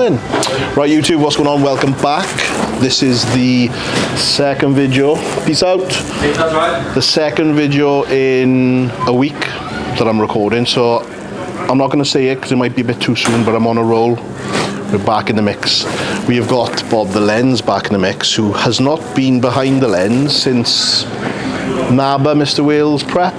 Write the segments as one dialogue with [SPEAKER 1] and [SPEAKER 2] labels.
[SPEAKER 1] morning. Right, YouTube, what's going on? Welcome back. This is the second video. Peace out.
[SPEAKER 2] That's right.
[SPEAKER 1] The second video in a week that I'm recording, so I'm not going to say it because it might be a bit too soon, but I'm on a roll. We're back in the mix. We have got Bob the Lens back in the mix, who has not been behind the lens since NABA Mr. Wales prep.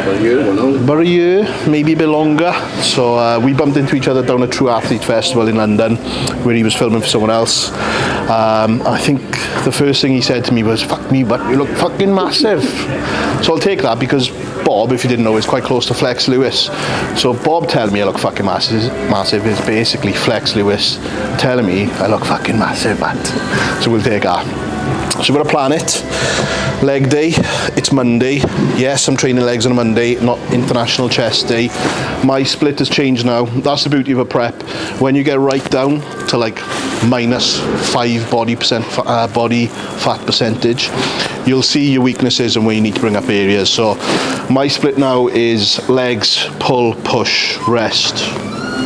[SPEAKER 1] About a year, maybe a bit longer. So we bumped into each other down at True Athlete Festival in London, where he was filming for someone else. I think the first thing he said to me was, "Fuck me, but you look fucking massive." So I'll take that, because Bob, if you didn't know, is quite close to Flex Lewis. So Bob telling me I look fucking massive is basically Flex Lewis telling me I look fucking massive, but so we'll take that. So we're gonna plan it. Leg day, it's Monday. Yes, I'm training legs on a Monday, not International Chest Day. My split has changed now. That's the beauty of a prep. When you get right down to like -5 body fat percentage, you'll see your weaknesses and where you need to bring up areas. So my split now is legs, pull, push, rest,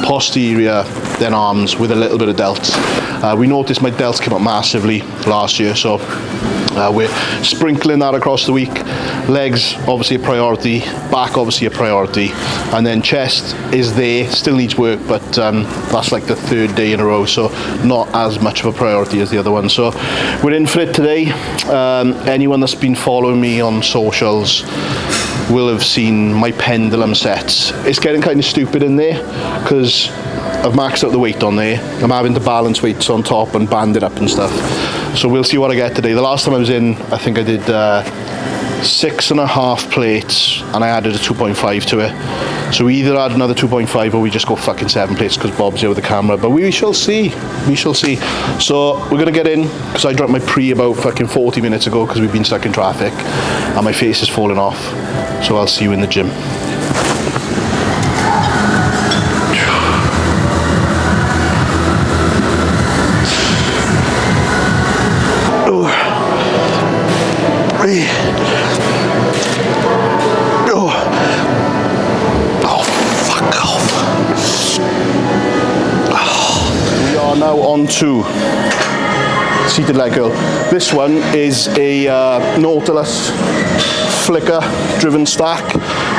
[SPEAKER 1] posterior, then arms with a little bit of delts. We noticed my delts came up massively last year, so we're sprinkling that across the week. Legs, obviously a priority. Back, obviously a priority. And then chest is there, still needs work, but that's like the third day in a row, so not as much of a priority as the other one. So we're in for it today. Anyone that's been following me on socials will have seen my pendulum sets. It's getting kind of stupid in there, because I've maxed out the weight on there. I'm having to balance weights on top and band it up and stuff. So we'll see what I get today. The last time I was in, I think I did 6.5 plates, and I added a 2.5 to it. So we either add another 2.5 or we just go fucking 7 plates because Bob's here with the camera. But we shall see. We shall see. So we're gonna get in, because I dropped my pre about fucking 40 minutes ago because we've been stuck in traffic and my face is falling off. So I'll see you in the gym. Now on to seated leg curl. This one is a Nautilus flicker driven stack,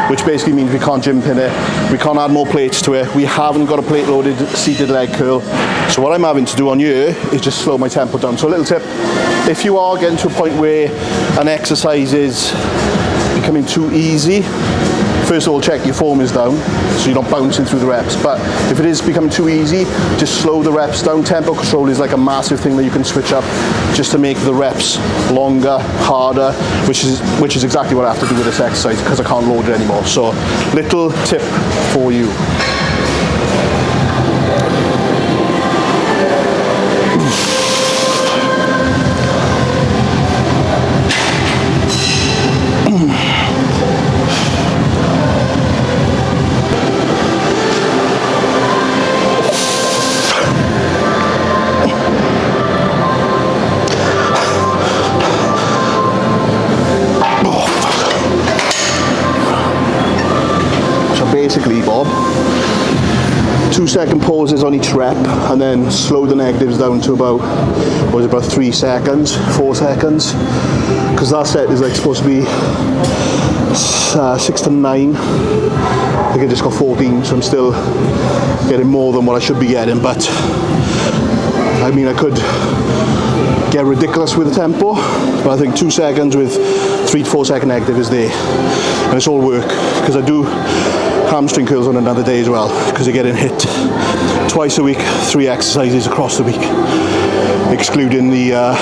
[SPEAKER 1] which basically means we can't gym pin it, we can't add more plates to it, we haven't got a plate loaded seated leg curl. So what I'm having to do on you is just slow my tempo down. So a little tip, if you are getting to a point where an exercise is becoming too easy, first of all, check your form is down, so you're not bouncing through the reps. But if it is becoming too easy, just slow the reps down. Tempo control is like a massive thing that you can switch up just to make the reps longer, harder, which is exactly what I have to do with this exercise, because I can't load it anymore. So, little tip for you. Basically, Bob, 2-second pauses on each rep, and then slow the negatives down to about 3 seconds, 4 seconds, because that set is like supposed to be 6 to 9. I think I just got 14, so I'm still getting more than what I should be getting. But I mean, I could get ridiculous with the tempo, but I think 2 seconds with 3 to 4 second negative is there, and it's all work, because I do hamstring curls on another day as well, because they're getting hit twice a week, 3 exercises across the week, excluding the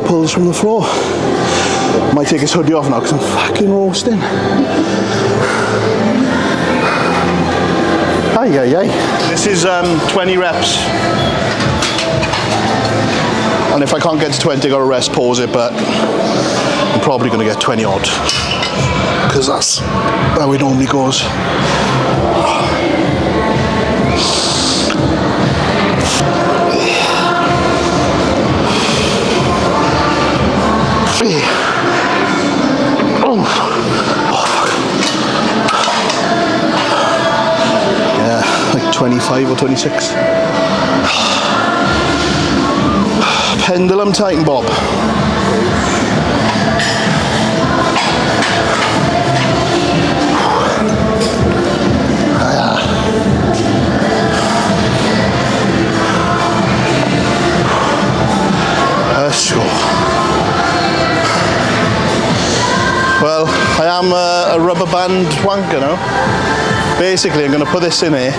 [SPEAKER 1] pulls from the floor. Might take his hoodie off now because I'm fucking roasting. Ay, ay, ay. This is 20 reps, and if I can't get to 20, I gotta rest, pause it, but I'm probably gonna get 20 odd, because that's how it normally goes. Yeah, like 25 25 or 26. Pendulum Titan Bob. Let's go. Well, I am a rubber band wanker now. Basically, I'm going to put this in here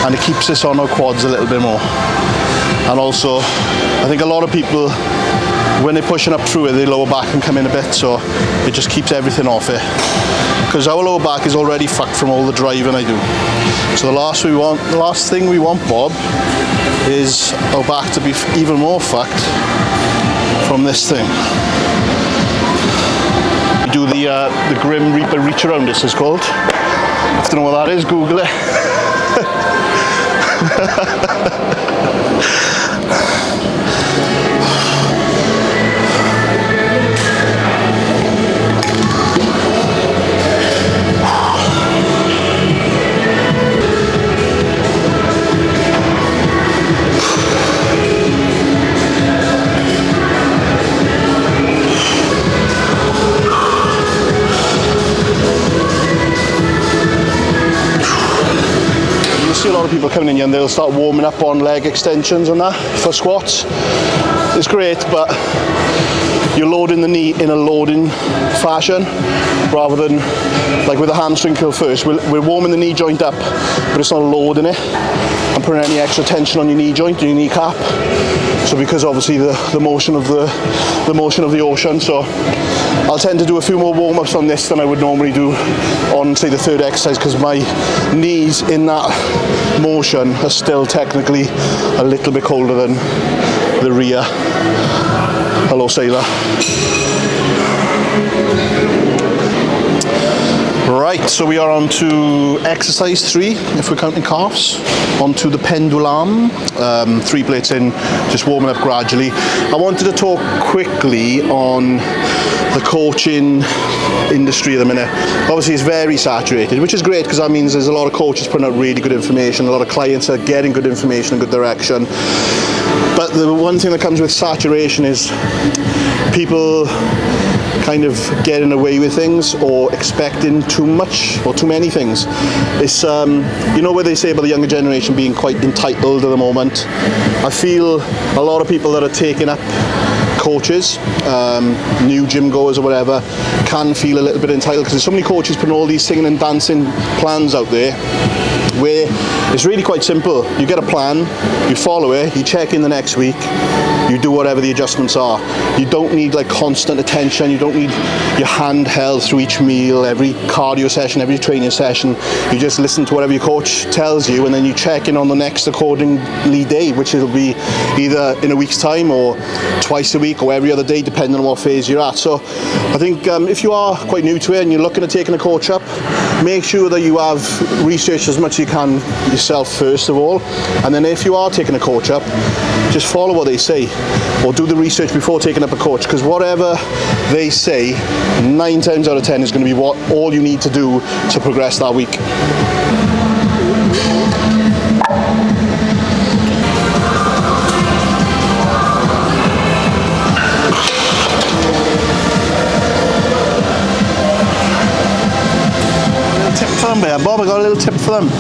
[SPEAKER 1] and it keeps this on our quads a little bit more. And also, I think a lot of people, when they're pushing up through it, their lower back can come in a bit, so it just keeps everything off it. Because our lower back is already fucked from all the driving I do. So the last thing we want, Bob, is our back to be even more fucked from this thing. We do the Grim Reaper reach around, this is called. If you don't know what that is, Google it. A lot of people coming in here and they'll start warming up on leg extensions and that for squats. It's great, but you're loading the knee in a loading fashion rather than like with the hamstring curl first. We're warming the knee joint up, but it's not loading it and putting any extra tension on your knee joint, your kneecap. So because obviously the motion of the ocean, so I'll tend to do a few more warm-ups on this than I would normally do on, say, the third exercise, because my knees in that motion are still technically a little bit colder than the rear. Hello, sailor. Right, so we are on to exercise 3, if we're counting calves. On to the Pendulum, 3 plates in, just warming up gradually. I wanted to talk quickly on the coaching industry at the minute. Obviously it's very saturated, which is great because that means there's a lot of coaches putting out really good information, a lot of clients are getting good information and good direction. But the one thing that comes with saturation is people kind of getting away with things or expecting too much or too many things. It's you know what they say about the younger generation being quite entitled at the moment. I feel a lot of people that are taking up coaches, new gym goers or whatever, can feel a little bit entitled because there's so many coaches putting all these singing and dancing plans out there where it's really quite simple. You get a plan, you follow it, you check in the next week, you do whatever the adjustments are. You don't need like constant attention, you don't need your hand held through each meal, every cardio session, every training session. You just listen to whatever your coach tells you and then you check in on the next accordingly day, which will be either in a week's time or twice a week or every other day depending on what phase you're at. So I think if you are quite new to it and you're looking at taking a coach up, make sure that you have researched as much as you can yourself first of all, and then if you are taking a coach up, just follow what they say or do the research before taking up a coach, because whatever they say 9 times out of 10 is going to be all you need to do to progress that week. Tip for them there, Bob, I got a little tip for them.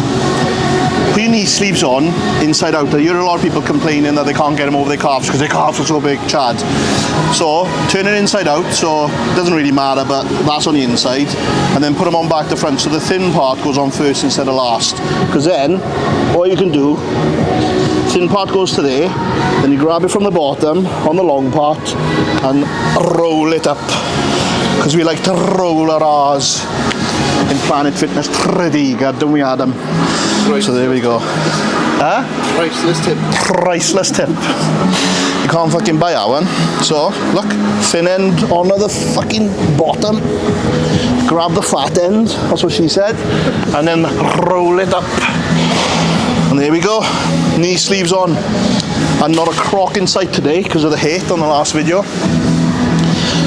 [SPEAKER 1] Put your knee sleeves on, inside out. You hear a lot of people complaining that they can't get them over their calves because their calves are so big, Chad. So, turn it inside out, so it doesn't really matter, but that's on the inside. And then put them on back to front, so the thin part goes on first instead of last. Because then, what you can do, thin part goes to there, then you grab it from the bottom, on the long part, and roll it up. Because we like to roll our R's in Planet Fitness pretty good, don't we, Adam? So there we go. Huh?
[SPEAKER 2] Priceless tip.
[SPEAKER 1] Priceless tip. You can't fucking buy that one. So, look, thin end on the fucking bottom. Grab the fat end, that's what she said. And then roll it up. And there we go. Knee sleeves on. And not a crock in sight today because of the hate on the last video.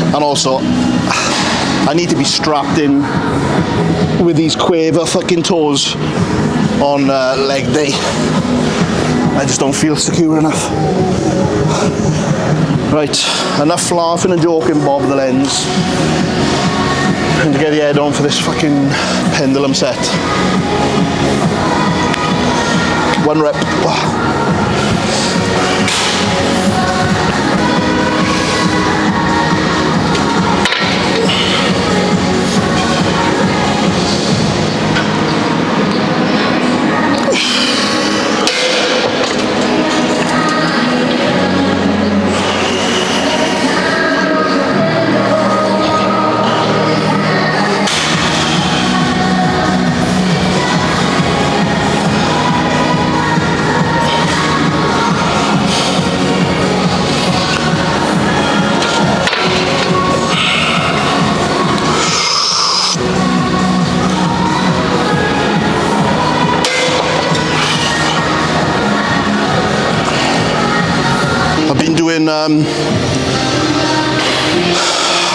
[SPEAKER 1] And also, I need to be strapped in with these quaver fucking toes on leg day. I just don't feel secure enough. Right, enough laughing and joking, Bob the lens. And to get the head on for this fucking pendulum set. 1 rep.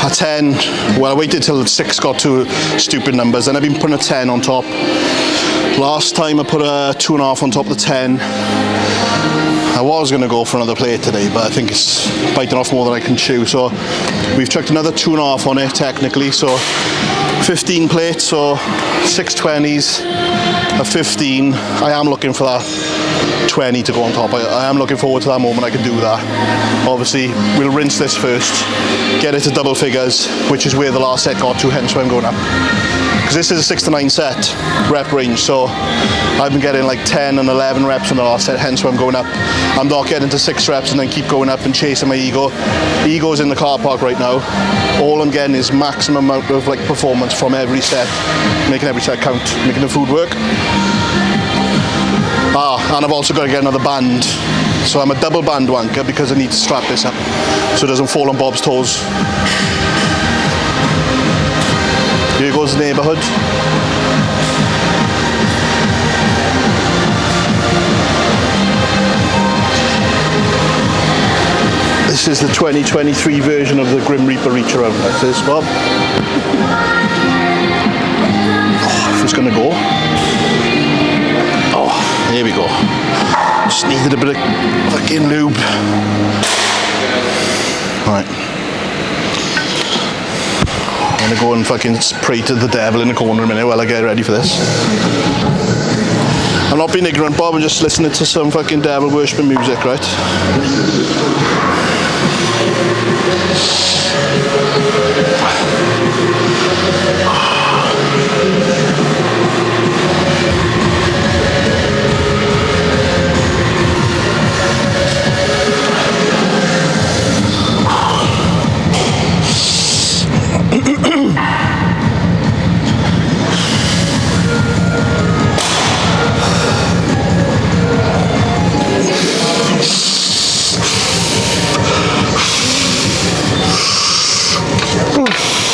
[SPEAKER 1] A 10, well I waited till 6 got to stupid numbers, and I've been putting a 10 on top. Last time I put a 2.5 on top of the 10. I was going to go for another plate today, but I think it's biting off more than I can chew, so we've chucked another 2.5 on it technically, so 15 plates, so 6 20s, a 15. I am looking for that 20 to go on top. I am looking forward to that moment I can do that. Obviously we'll rinse this first, get it to double figures, which is where the last set got to, hence why I'm going up. Because this is a 6 to 9 set rep range, so I've been getting like 10 and 11 reps in the last set, hence why I'm going up. I'm not getting to 6 reps and then keep going up and chasing my ego. Ego's in the car park right now. All I'm getting is maximum amount of like performance from every set, making every set count, making the food work. And I've also got to get another band. So I'm a double band wanker because I need to strap this up so it doesn't fall on Bob's toes. Here goes the neighbourhood. This is the 2023 version of the Grim Reaper reach around. That's this, Bob. Oh, if it's gonna go. Oh, here we go. Just needed a bit of fucking lube. Right. I'm gonna go and fucking pray to the devil in the corner in a minute while I get ready for this. I'm not being ignorant, Bob, I'm just listening to some fucking devil worshipping music, right?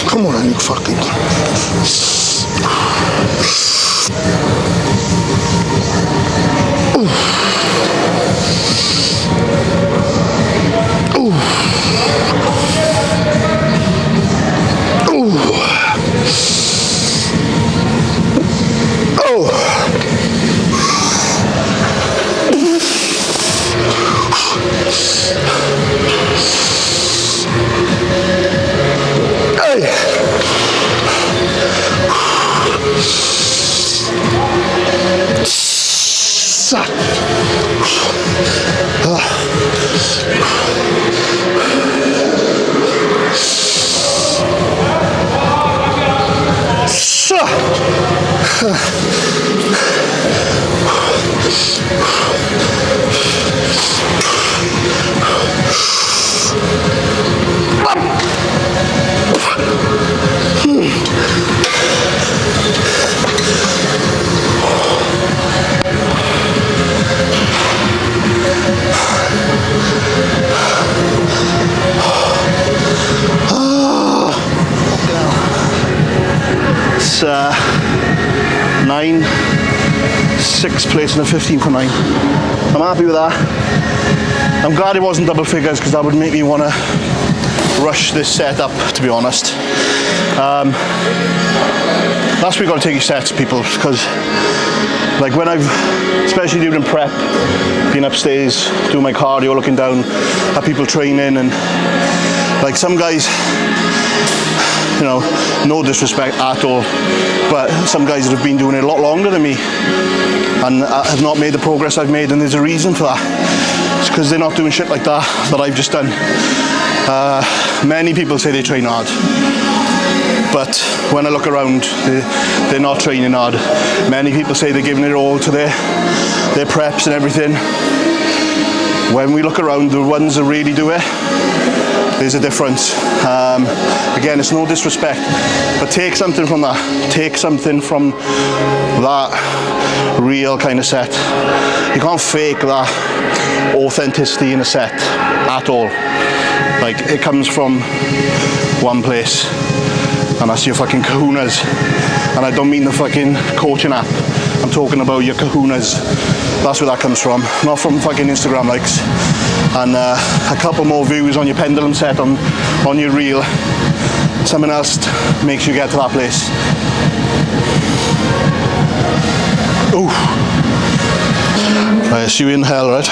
[SPEAKER 1] Come on, you fucking... Ooh. Ooh. Ooh. Oh. Hey. It's 9, 6 plates and a 15 for 9. I'm happy with that. I'm glad it wasn't double figures because that would make me want to rush this set up, to be honest. That's where you got to take your sets, people, because like when I've, especially during prep, been upstairs doing my cardio, looking down at people training, and like some guys, you know, no disrespect at all, but some guys that have been doing it a lot longer than me and have not made the progress I've made, and there's a reason for that. It's because they're not doing shit like that I've just done. Many people say they train hard, but when I look around, they're not training hard. Many people say they're giving it all to their preps and everything. When we look around, the ones that really do it, there's a difference. Again, it's no disrespect, but take something from that. Take something from that real kind of set. You can't fake that authenticity in a set at all. Like, it comes from one place, and that's your fucking kahunas. And I don't mean the fucking coaching app. I'm talking about your kahunas. That's where that comes from. Not from fucking Instagram likes. And a couple more views on your pendulum set on your reel. Something else makes you get to that place. Ooh. Right, so you inhale, right?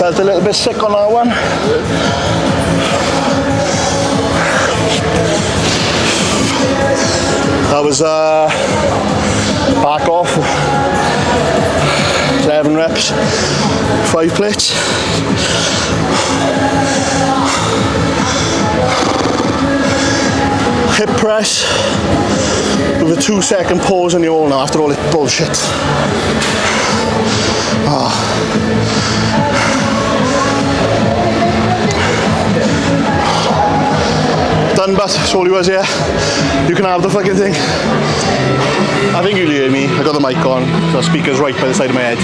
[SPEAKER 1] Felt a little bit sick on that one. That was back off. 11 reps, 5 plates. Hip press with a 2-second pause in the all now after all this bullshit. Done, but that's all he was here. You can have the fucking thing. I think you'll hear me. I got the mic on, so the speaker's right by the side of my head.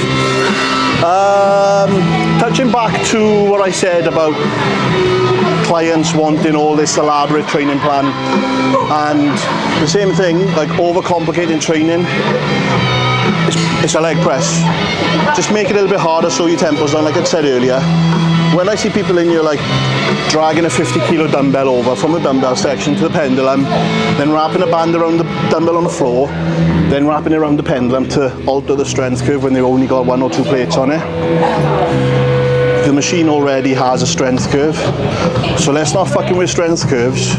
[SPEAKER 1] Touching back to what I said about clients wanting all this elaborate training plan, and the same thing, like overcomplicating training. It's a leg press. Just make it a little bit harder, slow your tempos down, like I said earlier. When I see people in here like dragging a 50-kilo dumbbell over from the dumbbell section to the pendulum, then wrapping a band around the dumbbell on the floor, then wrapping it around the pendulum to alter the strength curve when they've only got 1 or 2 plates on it. The machine already has a strength curve, so let's not fucking with strength curves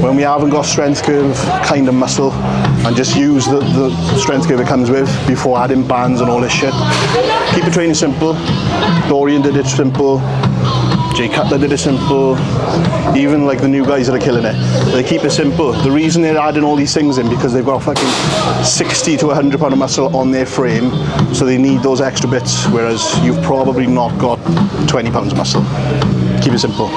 [SPEAKER 1] when we haven't got strength curve kind of muscle, and just use the strength curve it comes with before adding bands and all this shit. Keep the training simple. Dorian did it simple. Jay Cutler did it simple. Even like the new guys that are killing it, they keep it simple. The reason they're adding all these things in because they've got fucking 60 to 100 pound of muscle on their frame, so they need those extra bits, whereas you've probably not got 20 pounds of muscle. Keep it simple.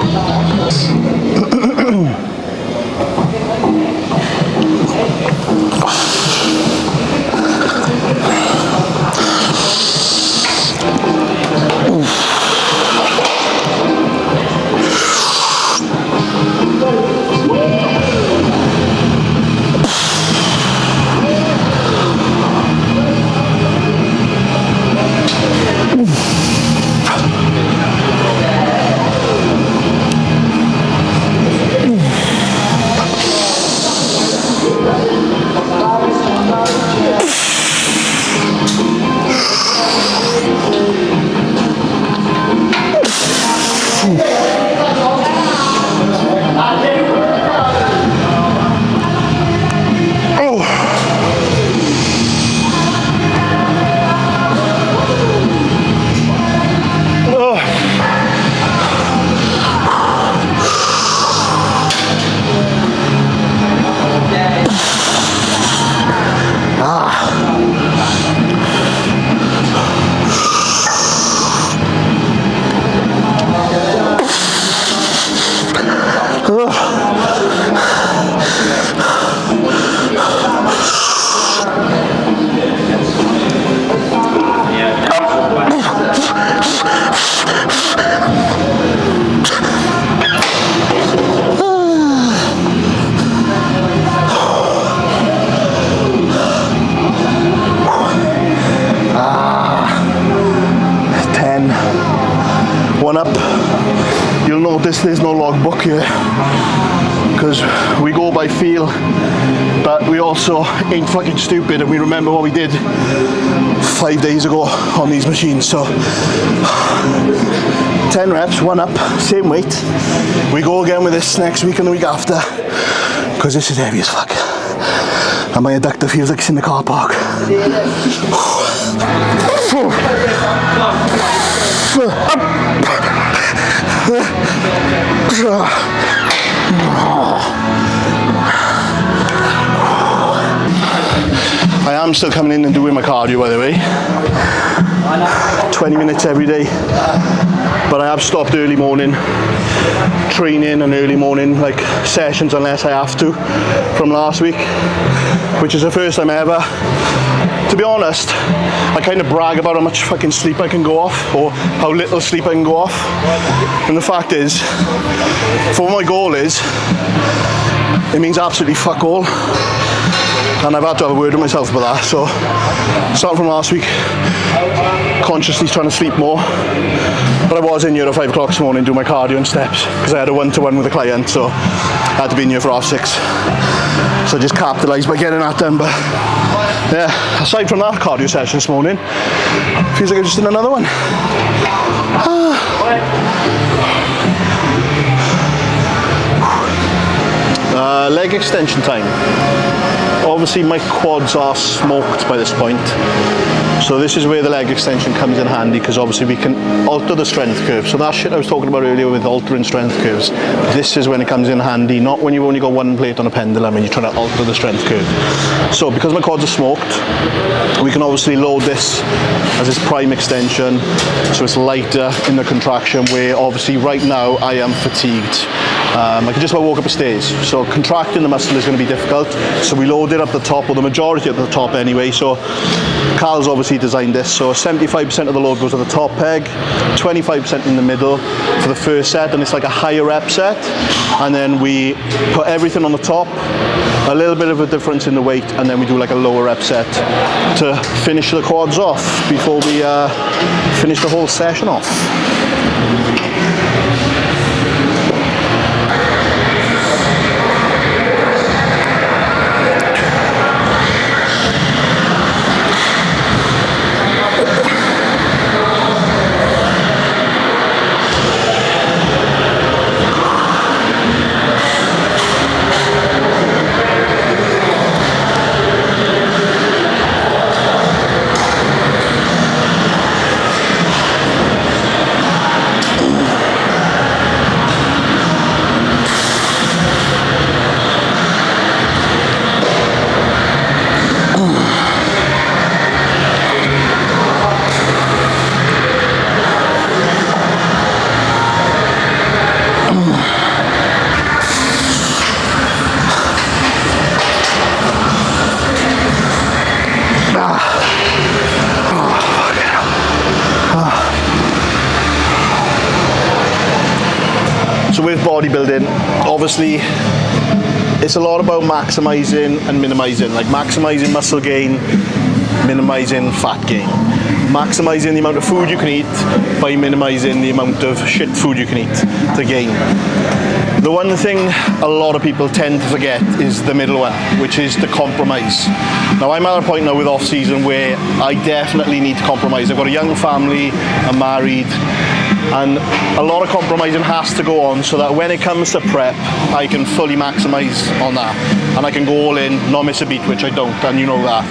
[SPEAKER 1] You'll notice there's no logbook here because we go by feel, but we also ain't fucking stupid and we remember what we did 5 days ago on these machines. So 10 reps, 1 up, same weight. We go again with this next week and the week after because this is heavy as fuck and my adductor feels like it's in the car park. I am still coming in and doing my cardio, by the way. 20 minutes every day, but I have stopped early morning training and early morning like sessions unless I have to from last week, which is the first time ever. To be honest, I kind of brag about how much fucking sleep I can go off or how little sleep I can go off, and the fact is, for what my goal is, it means absolutely fuck all, and I've had to have a word with myself about that. So starting from last week, consciously trying to sleep more, but I was in here at 5 o'clock this morning doing my cardio and steps because I had a one-to-one with a client, so I had to be in here for 6:30. So I just capitalised by getting that done. But yeah, aside from that cardio session this morning, feels like I just did another one. Leg extension time. Obviously my quads are smoked by this point, so this is where the leg extension comes in handy because obviously we can alter the strength curve. So that shit I was talking about earlier with altering strength curves, this is when it comes in handy, not when you've only got one plate on a pendulum and you're trying to alter the strength curve. So because my quads are smoked, we can obviously load this as its prime extension, so it's lighter in the contraction, where obviously right now I am fatigued. I can just about walk up the stairs, so contracting the muscle is going to be difficult, so we load it up the top, or the majority at the top anyway. So Carl's obviously designed this, so 75% of the load goes to the top peg, 25% in the middle for the first set, and it's like a higher rep set, and then we put everything on the top, a little bit of a difference in the weight, and then we do like a lower rep set to finish the quads off before we finish the whole session off. So with bodybuilding, obviously, it's a lot about maximizing and minimizing. Like maximizing muscle gain, minimizing fat gain. Maximizing the amount of food you can eat by minimizing the amount of shit food you can eat to gain. The one thing a lot of people tend to forget is the middle one, which is to compromise. Now I'm at a point now with off season where I definitely need to compromise. I've got a young family, I'm married, and a lot of compromising has to go on so that when it comes to prep, I can fully maximize on that. And I can go all in, not miss a beat, which I don't, and you know that.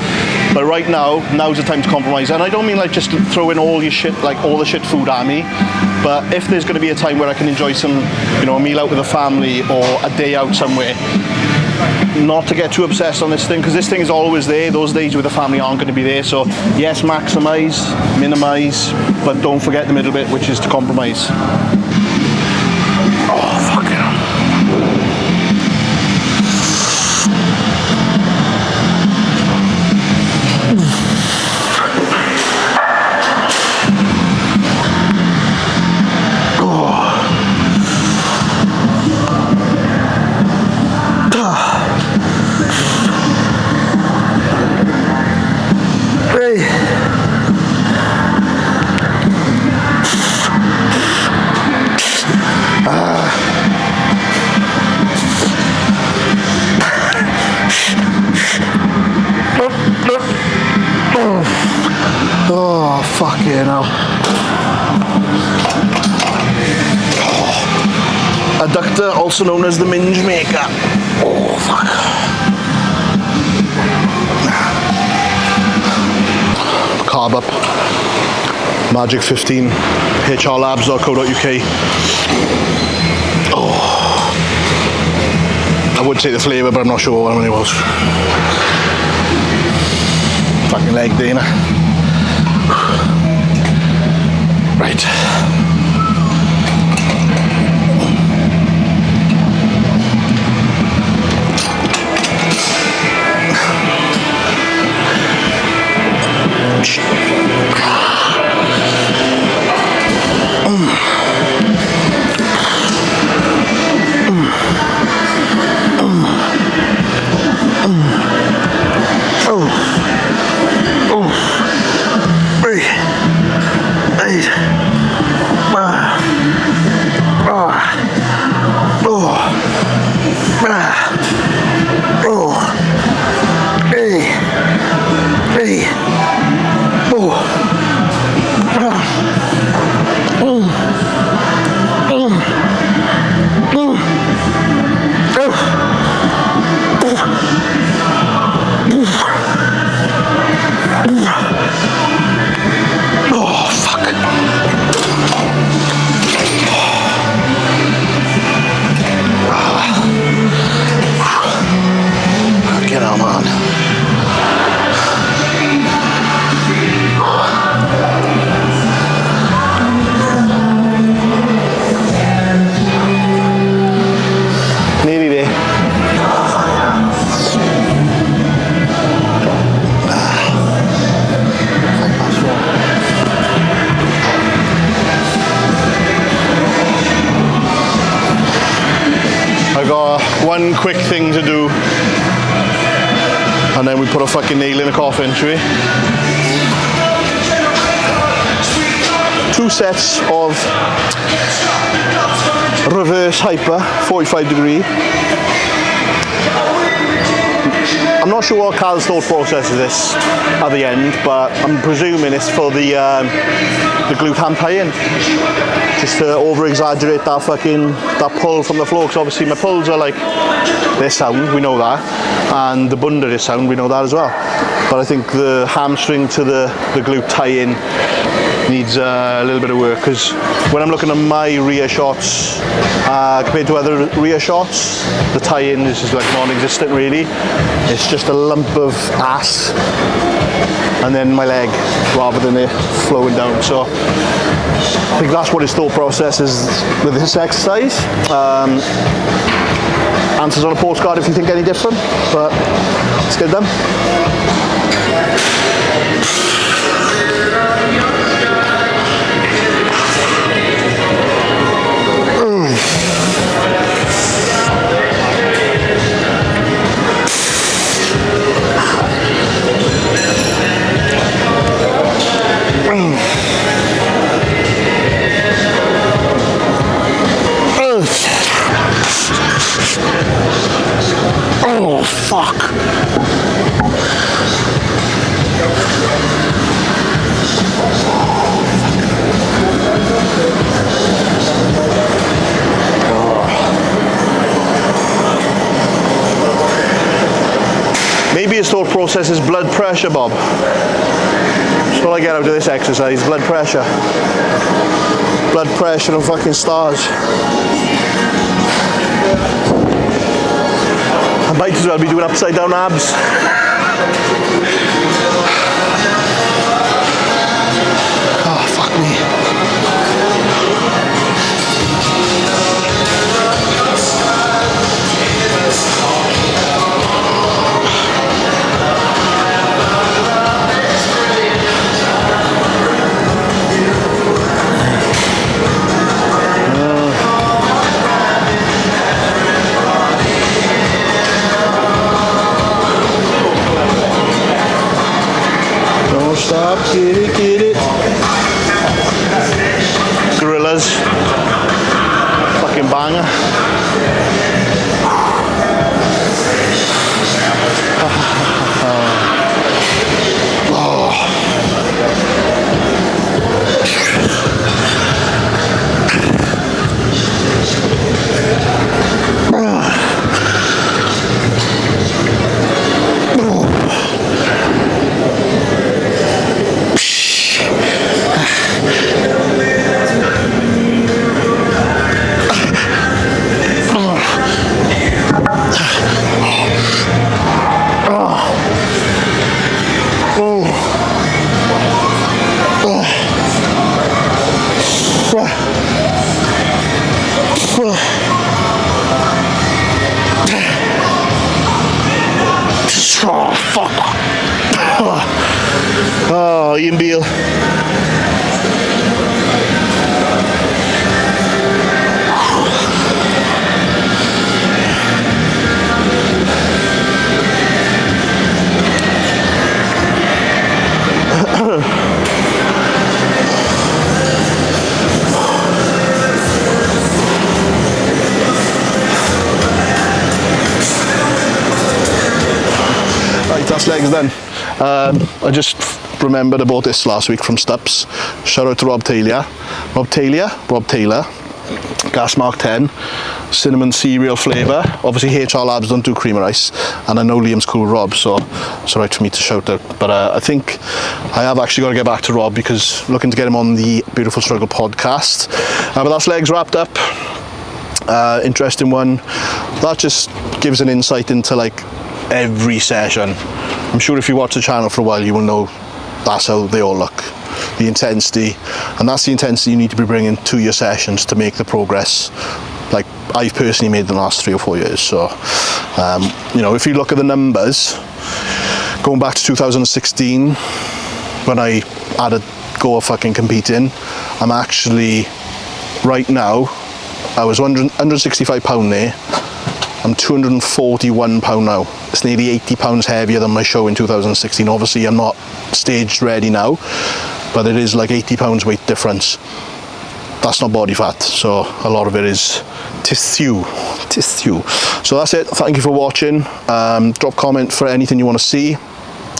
[SPEAKER 1] But right now, now's the time to compromise. And I don't mean like just throw in all your shit, like all the shit food at me. But if there's gonna be a time where I can enjoy some, you know, a meal out with a family or a day out somewhere, not to get too obsessed on this thing, because this thing is always there. Those days with the family aren't going to be there. So yes, maximize, minimize, but don't forget the middle bit, which is to compromise. Oh, fucking hell. Oh, fucking hell. Adductor, also known as the minge maker. Oh, fuck. Carb up. Magic 15. hrlabs.co.uk. Oh. I would say the flavour, but I'm not sure what one it was. Fucking leg day, innit? Right. One quick thing to do, and then we put a fucking nail in the coffin, shall we? 2 sets of reverse hyper, 45 degree. I'm not sure what Cal's thought process is this at the end, but I'm presuming it's for the glute ham tie-in. Just to over-exaggerate that pull from the floor, because obviously my pulls are like, they're sound, we know that, and the bunda is sound, we know that as well. But I think the hamstring to the glute tie-in needs a little bit of work, because when I'm looking at my rear shots compared to other rear shots, the tie-in is just like non-existent really. It's just a lump of ass and then my leg rather than it flowing down. So I think that's what his thought process is with this exercise. Answers on a postcard if you think any different, but let's get it done. process is blood pressure, Bob. That's all I get out of this exercise, blood pressure. Blood pressure and fucking stars. I might as well be doing upside down abs. Oh, fuck me. Stop, get it. Gorillas. Fucking banger. Oh, fuck. Oh, Ian Beale. That's legs done. I just remembered I bought this last week from Stups. Shout out to Rob Taylor, Gas Mark 10, cinnamon cereal flavour. Obviously HR Labs don't do cream or ice, and I know Liam's cool with Rob, so it's alright for me to shout out. But I think I have actually got to get back to Rob, because looking to get him on the Beautiful Struggle podcast. But that's legs wrapped up. Interesting one. That just gives an insight into like every session. I'm sure if you watch the channel for a while, you will know that's how they all look. The intensity, and that's the intensity you need to be bringing to your sessions to make the progress like I've personally made the last 3 or 4 years. So you know, if you look at the numbers going back to 2016, when I had a go of fucking competing, I'm actually right now, I was 165 pound there, I'm 241 pound now. It's nearly 80 pounds heavier than my show in 2016. Obviously I'm not staged ready now, but it is like 80 pounds weight difference. That's not body fat, so a lot of it is tissue. So that's it. Thank you for watching. Drop comment for anything you want to see.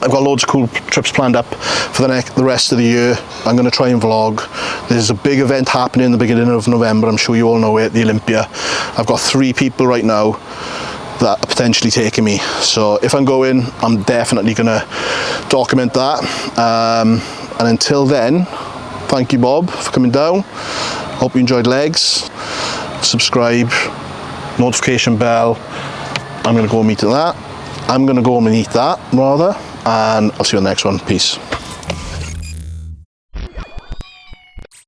[SPEAKER 1] I've got loads of cool trips planned up for the rest of the year. I'm going to try and vlog. There's a big event happening in the beginning of November. I'm sure you all know it, the Olympia. I've got 3 people right now that are potentially taking me. So if I'm going, I'm definitely going to document that. And until then, thank you, Bob, for coming down. Hope you enjoyed legs. Subscribe, notification bell. I'm going to go and eat that. And I'll see you on the next one. Peace.